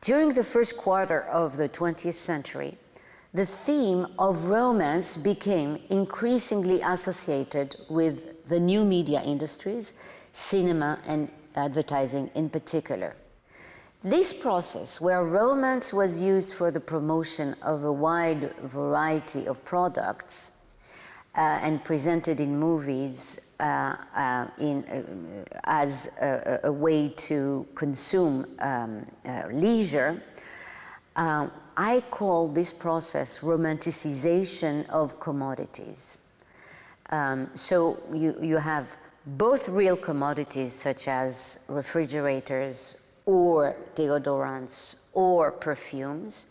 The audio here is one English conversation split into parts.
During the first quarter of the 20th century, the theme of romance became increasingly associated with the new media industries, cinema and advertising in particular. This process, where romance was used for the promotion of a wide variety of products and presented in movies as a way to consume leisure, I call this process romanticization of commodities. So you have both real commodities such as refrigerators or deodorants or perfumes,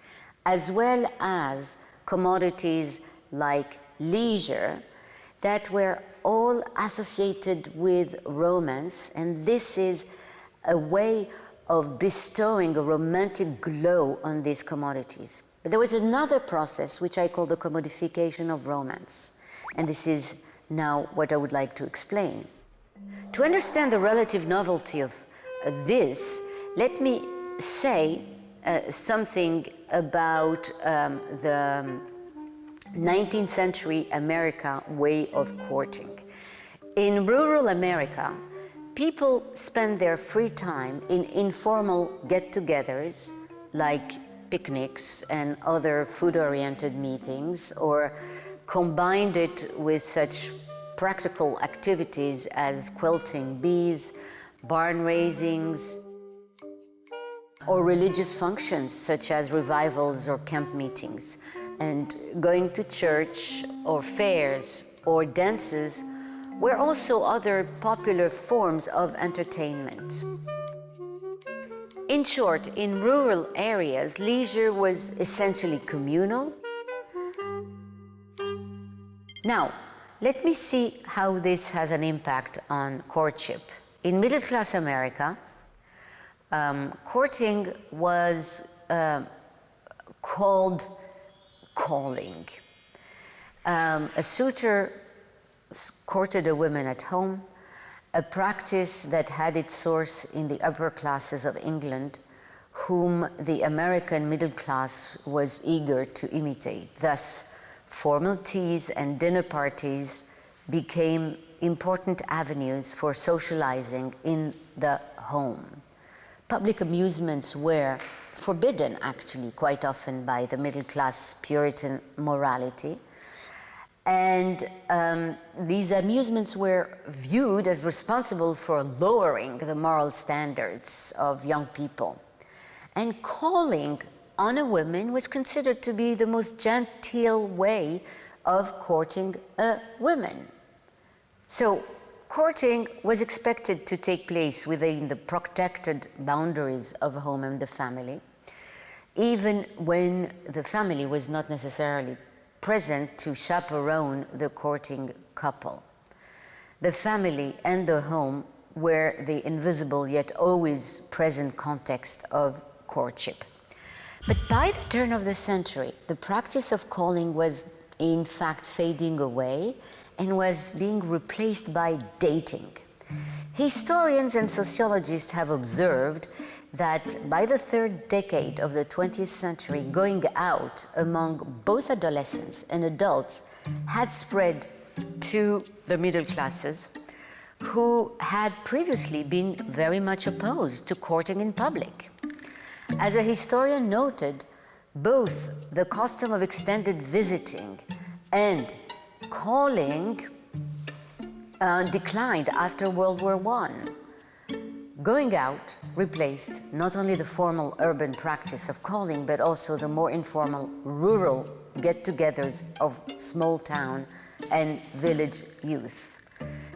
as well as commodities like leisure that were all associated with romance, and this is a way of bestowing a romantic glow on these commodities. But there was another process which I call the commodification of romance, and this is now what I would like to explain. To understand the relative novelty of this, let me say something about the 19th century America way of courting. In rural America, people spend their free time in informal get-togethers like picnics and other food-oriented meetings, or combined it with such practical activities as quilting bees, barn raisings, or religious functions such as revivals or camp meetings. And going to church or fairs or dances were also other popular forms of entertainment. In short, in rural areas, leisure was essentially communal. Now, let me see how this has an impact on courtship. In middle-class America, courting was called calling. A suitor courted a woman at home, a practice that had its source in the upper classes of England, whom the American middle class was eager to imitate. Thus, formal teas and dinner parties became important avenues for socializing in the home. Public amusements were forbidden, actually, quite often by the middle-class Puritan morality. And these amusements were viewed as responsible for lowering the moral standards of young people. And calling on a woman was considered to be the most genteel way of courting a woman. So courting was expected to take place within the protected boundaries of home and the family, even when the family was not necessarily present to chaperone the courting couple. The family and the home were the invisible yet always present context of courtship. But by the turn of the century, the practice of calling was in fact fading away and was being replaced by dating. Historians and sociologists have observed that by the third decade of the 20th century, going out among both adolescents and adults had spread to the middle classes, who had previously been very much opposed to courting in public. As a historian noted, both the custom of extended visiting and calling declined after World War I. Going out replaced not only the formal urban practice of calling, but also the more informal rural get-togethers of small town and village youth.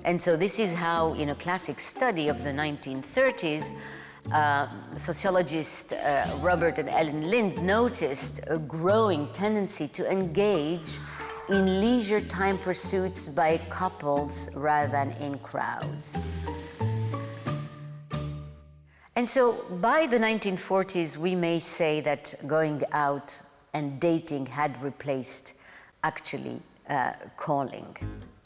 And so this is how, in a classic study of the 1930s, sociologists Robert and Ellen Lind noticed a growing tendency to engage in leisure time pursuits by couples rather than in crowds. And so by the 1940s, we may say that going out and dating had replaced actually calling.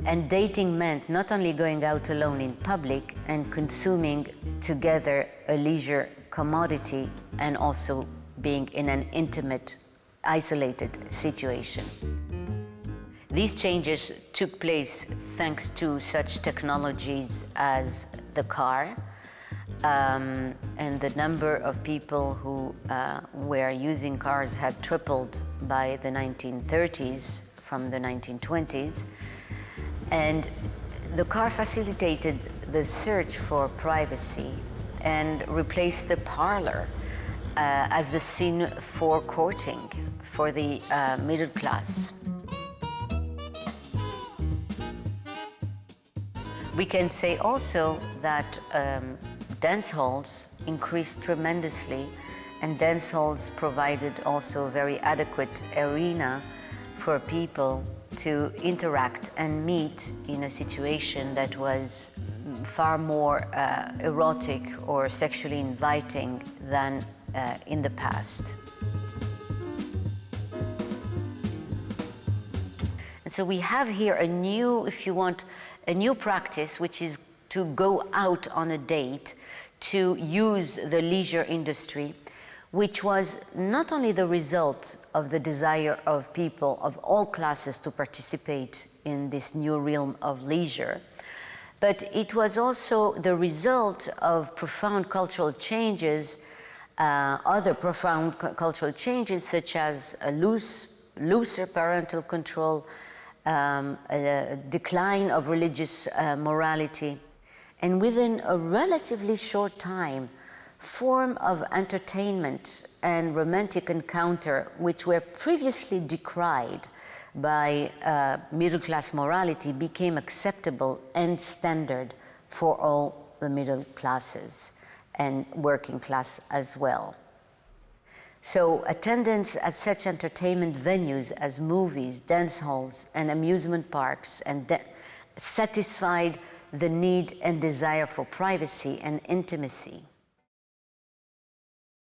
And dating meant not only going out alone in public and consuming together a leisure commodity and also being in an intimate, isolated situation. These changes took place thanks to such technologies as the car, and the number of people who were using cars had tripled by the 1930s from the 1920s. And the car facilitated the search for privacy and replaced the parlor as the scene for courting for the middle class. We can say also that dance halls increased tremendously, and dance halls provided also a very adequate arena for people to interact and meet in a situation that was far more erotic or sexually inviting than in the past. And so we have here a new, if you want, a new practice, which is to go out on a date, to use the leisure industry, which was not only the result of the desire of people of all classes to participate in this new realm of leisure, but it was also the result of profound cultural changes, other profound cultural changes, such as a looser parental control, a decline of religious morality, and within a relatively short time, form of entertainment and romantic encounter, which were previously decried by middle-class morality, became acceptable and standard for all the middle classes and working class as well. So attendance at such entertainment venues as movies, dance halls, and amusement parks satisfied the need and desire for privacy and intimacy.